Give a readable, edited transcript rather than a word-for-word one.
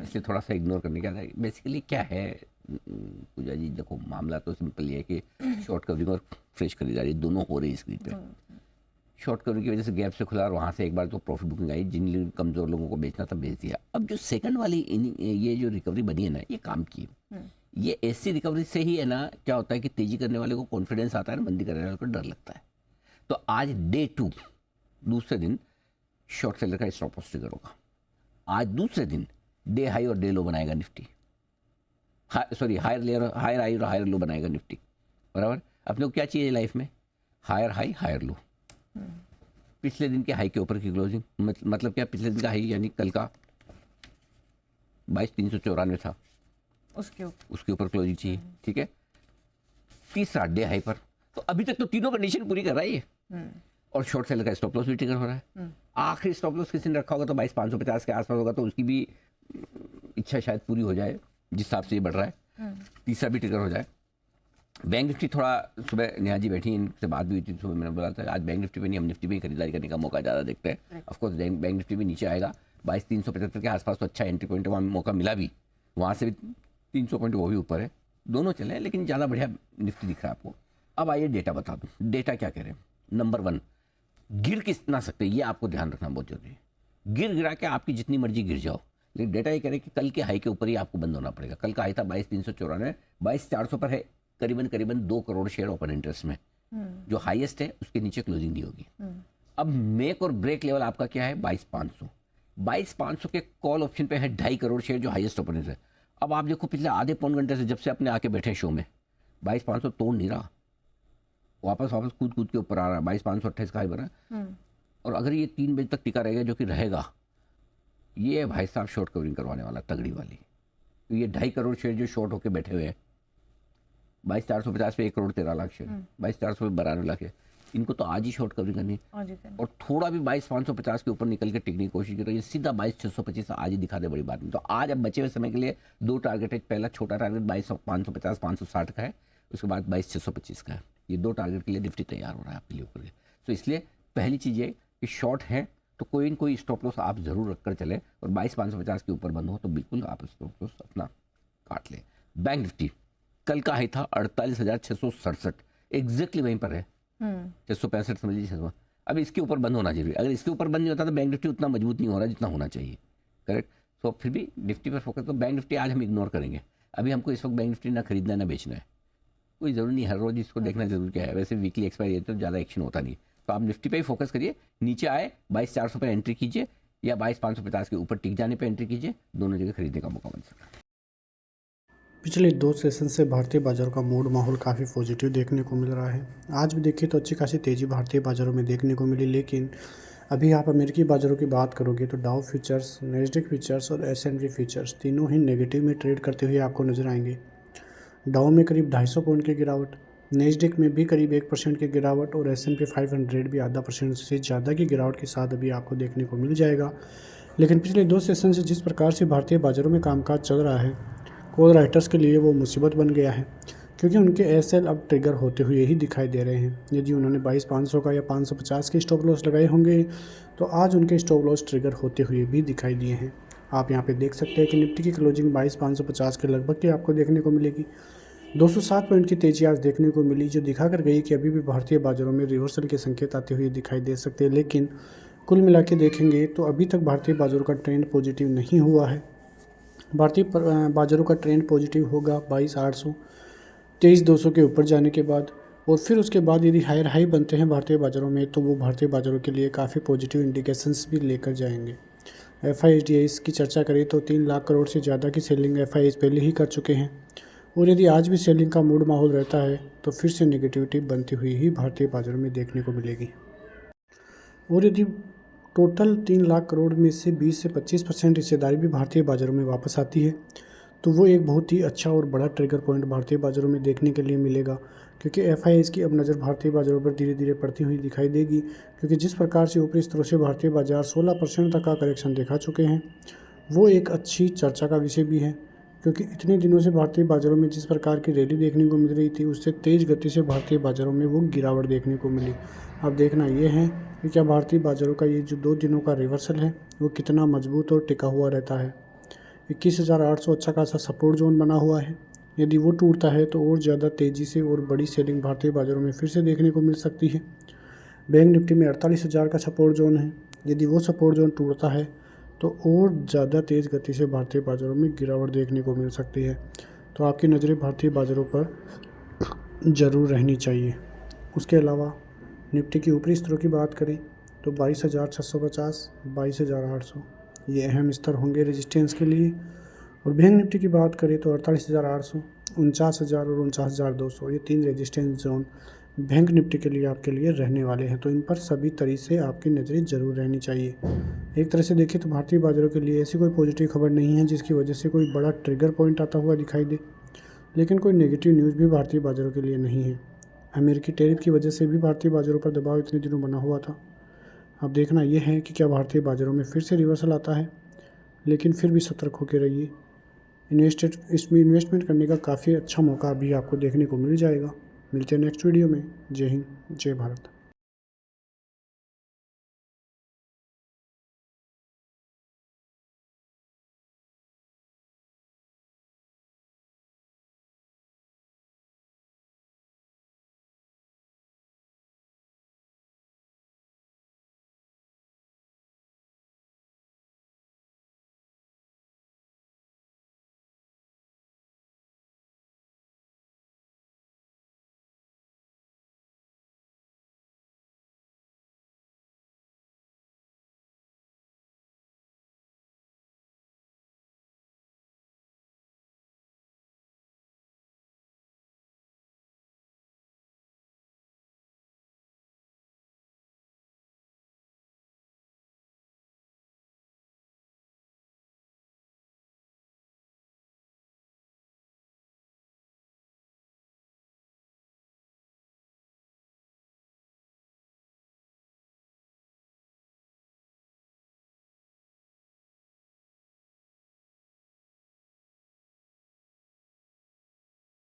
इसलिए थोड़ा सा इग्नोर करने का है। बेसिकली क्या है पूजा जी, देखो मामला तो सिंपल ये है कि शॉर्ट कवरिंग और फ्रेश खरीदारी दोनों हो रही है स्क्रीन पे। शॉर्ट कवरिंग की वजह से गैप से खुला और वहाँ से एक बार तो प्रॉफिट बुकिंग आई, जिन कमज़ोर लोगों को बेचना था बेच दिया। अब जो सेकंड वाली ये जो रिकवरी बनी है ना, ये काम की है। ये ऐसी रिकवरी से ही है ना, क्या होता है कि तेजी करने वाले को कॉन्फिडेंस आता है ना, मंदी करने वाले को डर लगता है। तो आज डे 2 दूसरे दिन शॉर्ट सेलर का स्टॉप लॉस ट्रिगर होगा। आज दूसरे दिन डे हाई और डे लो बनाएगा Nifty, sorry higher layer, higher high और हायर लो बनाएगा निफ्टी। बराबर। अपने को क्या चाहिए लाइफ में? Higher high higher low. पिछले दिन के हाई के ऊपर की क्लोजिंग, मतलब क्या, पिछले दिन का हाई यानी कल का 22,394 था, उसके ऊपर क्लोजिंग चाहिए। ठीक है। तीसरा डे हाई पर। तो अभी तक तो तीनों कंडीशन पूरी कर रहा है ये। और शॉर्ट सेलर का स्टॉप लॉस भी ट्रिगर हो रहा है। आखिरी स्टॉप लॉस किसी ने रखा होगा तो 22,550 के आसपास होगा, तो उसकी भी इच्छा शायद पूरी हो जाए जिस हिसाब से ये बढ़ रहा है। तीसरा भी ट्रिगर हो जाए। बैंक निफ्टी थोड़ा, सुबह नेहा जी बैठी, इनसे बात भी हुई थी, सुबह मैंने बोला था आज बैंक निफ्टी पे नहीं, हम निफ्टी में ही खरीदारी करने का मौका ज़्यादा देखते हैं। ऑफकोर्स बैंक निफ्टी भी नीचे आएगा 22,375 के आसपास, तो अच्छा एंट्री पॉइंट वहाँ मौका मिला भी, वहाँ से भी 300 पॉइंट वो भी ऊपर है, दोनों चले, लेकिन ज़्यादा बढ़िया निफ्टी दिख रहा है आपको। अब आइए डेटा बता दूँ। डेटा क्या कह रहे हैं? नंबर 1, गिर कितना सकते हैं ये आपको ध्यान रखना बहुत जरूरी है। गिर गिरा के आपकी जितनी मर्जी गिर जाओ, लेकिन डेटा ये कह रहे हैं कि कल के हाई के ऊपर ही आपको बंद होना पड़ेगा। कल का हाई था 22,394, 22,400 पर है, करीबन 2 करोड़ शेयर ओपन इंटरेस्ट में। जो हाईएस्ट है उसके नीचे क्लोजिंग नहीं होगी। अब मेक और ब्रेक लेवल आपका क्या है? 22,500। 22,500 के कॉल ऑप्शन पे है 2.5 करोड़ शेयर जो हाईएस्ट ओपन इंटरेस्ट है। अब आप देखो पिछले आधे पौन घंटे से जब से अपने आके बैठे शो में, 22,500 तोड़ नहीं रहा, वापस कूद के ऊपर आ रहा है। 22,528 का हाई बना। और अगर ये 3 बजे तक टिका रहेगा, जो कि रहेगा, ये भाई साहब शॉर्ट कवरिंग करवाने वाला तगड़ी वाली। तो ये 2.5 करोड़ शेयर जो शॉर्ट होके बैठे हुए हैं, 22,450 पे 1 करोड़ 13 लाख शेयर, 22,400 पे 92 लाख है, इनको तो आज ही शॉर्ट कवरिंग करनी है। और थोड़ा भी 22,550 के ऊपर निकल के टिकने की कोशिश करो, ये सीधा 22,625 आज ही दिखा दे, बड़ी बात नहीं। तो आज अब बचे हुए समय के लिए 2 टारगेट है। पहला छोटा टारगेट 22,550 560 का है, उसके बाद 22,625 का है। ये 2 टारगेट के लिए निफ्टी तैयार हो रहा है आपके लिए ऊपर के। तो इसलिए पहली चीज़ ये कि शॉर्ट है तो कोई न कोई स्टॉप लॉस आप जरूर रखकर चले, और 22,550 के ऊपर बंद हो तो बिल्कुल आप स्टॉप लॉस अपना काट लें। बैंक निफ्टी कल का हाई था 48,667, एग्जैक्टली वहीं पर है। 665 समझ लीजिए 600। अब इसके ऊपर बंद होना चाहिए। अगर इसके ऊपर बंद नहीं होता तो बैंक निफ्टी उतना मजबूत नहीं हो रहा जितना होना चाहिए। करेक्ट। तो फिर भी निफ्टी पर फोकस, तो बैंक निफ्टी आज हम इग्नोर करेंगे। अभी हमको इस वक्त बैंक निफ्टी ना खरीदना है ना बेचना है, कोई ज़रूरी नहीं हर रोज़ इसको देखना जरूर क्या है। वैसे वीकली एक्सपायरी है तो ज़्यादा एक्शन होता नहीं, तो आप निफ्टी पे ही फोकस करिए। नीचे आए 22,400 पर एंट्री कीजिए, या 22,550 के ऊपर टिक जाने पर एंट्री कीजिए, दोनों जगह खरीदने का मौका बन सकता है। पिछले 2 सेशन से भारतीय बाज़ारों का मूड माहौल काफ़ी पॉजिटिव देखने को मिल रहा है। आज भी देखिए तो अच्छी खासी तेज़ी भारतीय बाज़ारों में देखने को मिली, लेकिन अभी आप अमेरिकी बाज़ारों की बात करोगे तो डाउ फ्यूचर्स, नैस्डैक फ्यूचर्स और S&P फ्यूचर्स तीनों ही नेगेटिव में ट्रेड करते हुए आपको नजर आएंगे। डाउ में करीब 250 पॉइंट की गिरावट, नैस्डैक में भी करीब 1% की गिरावट, और S&P 500 भी आधा % से ज़्यादा की गिरावट के साथ अभी आपको देखने को मिल जाएगा। लेकिन पिछले 2 सेशन से जिस प्रकार से भारतीय बाज़ारों में कामकाज चल रहा है, कॉल राइटर्स के लिए वो मुसीबत बन गया है, क्योंकि उनके एसएल अब ट्रिगर होते हुए ही दिखाई दे रहे हैं। यदि उन्होंने 22,500 का या 550 के स्टॉप लॉस लगाए होंगे तो आज उनके स्टॉप लॉस ट्रिगर होते हुए भी दिखाई दिए हैं। आप यहाँ पे देख सकते हैं कि निफ्टी की क्लोजिंग 22,550 के लगभग की आपको देखने को मिलेगी। 207 पॉइंट की तेजी आज देखने को मिली, जो दिखा कर गई कि अभी भी भारतीय बाज़ारों में रिवर्सल के संकेत आते हुए दिखाई दे सकते हैं। लेकिन कुल मिला के देखेंगे तो अभी तक भारतीय बाज़ारों का ट्रेंड पॉजिटिव नहीं हुआ है। भारतीय बाज़ारों का ट्रेंड पॉजिटिव होगा 22,800, 23,200 के ऊपर जाने के बाद, और फिर उसके बाद यदि हायर हाई बनते हैं भारतीय बाज़ारों में तो वो भारतीय बाज़ारों के लिए काफ़ी पॉजिटिव इंडिकेशंस भी लेकर जाएंगे। FIDs की चर्चा करें तो 3 लाख करोड़ से ज़्यादा की सेलिंग FIs पहले ही कर चुके हैं, और यदि आज भी सेलिंग का मूड माहौल रहता है तो फिर से नेगेटिविटी बनती हुई ही भारतीय बाज़ारों में देखने को मिलेगी। और यदि टोटल 3 लाख करोड़ में से 20 से 25% हिस्सेदारी भी भारतीय बाज़ारों में वापस आती है तो वो एक बहुत ही अच्छा और बड़ा ट्रिगर पॉइंट भारतीय बाज़ारों में देखने के लिए मिलेगा, क्योंकि FIs की अब नज़र भारतीय बाज़ारों पर धीरे धीरे पड़ती हुई दिखाई देगी। क्योंकि जिस प्रकार से ऊपरी स्तरों से भारतीय बाज़ार 16% तक का करेक्शन दिखा चुके हैं, वो एक अच्छी चर्चा का विषय भी है। क्योंकि इतने दिनों से भारतीय बाज़ारों में जिस प्रकार की रैली देखने को मिल रही थी, उससे तेज़ गति से भारतीय बाज़ारों में वो गिरावट देखने को मिली। अब देखना ये है कि क्या भारतीय बाज़ारों का ये जो 2 दिनों का रिवर्सल है वो कितना मजबूत और टिका हुआ रहता है। 21,800 अच्छा खासा सपोर्ट जोन बना हुआ है। यदि वो टूटता है तो और ज़्यादा तेज़ी से और बड़ी सेलिंग भारतीय बाज़ारों में फिर से देखने को मिल सकती है। बैंक निफ्टी में 48,000 का सपोर्ट जोन है। यदि वो सपोर्ट जोन टूटता है तो और ज़्यादा तेज़ गति से भारतीय बाज़ारों में गिरावट देखने को मिल सकती है। तो आपकी नज़रें भारतीय बाज़ारों पर ज़रूर रहनी चाहिए। उसके अलावा निफ्टी की ऊपरी स्तरों की बात करें तो 22,650, 22,800 ये अहम स्तर होंगे रेजिस्टेंस के लिए। और बैंक निफ्टी की बात करें तो 48,800, 49,000 और 49,200 ये 3 रेजिस्टेंस जोन बैंक निफ्टी के लिए आपके लिए रहने वाले हैं। तो इन पर सभी तरह से आपकी नज़रें ज़रूर रहनी चाहिए। एक तरह से देखें तो भारतीय बाज़ारों के लिए ऐसी कोई पॉजिटिव खबर नहीं है जिसकी वजह से कोई बड़ा ट्रिगर पॉइंट आता हुआ दिखाई दे, लेकिन कोई नेगेटिव न्यूज़ भी भारतीय बाज़ारों के लिए नहीं है। अमेरिकी टैरिफ की वजह से भी भारतीय बाज़ारों पर दबाव इतने दिनों बना हुआ था। अब देखना यह है कि क्या भारतीय बाज़ारों में फिर से रिवर्सल आता है, लेकिन फिर भी सतर्क होकर रहिए। इसमें इन्वेस्टमेंट करने का काफ़ी अच्छा मौका अभी आपको देखने को मिल जाएगा। मिलते हैं नेक्स्ट वीडियो में। जय हिंद, जय भारत।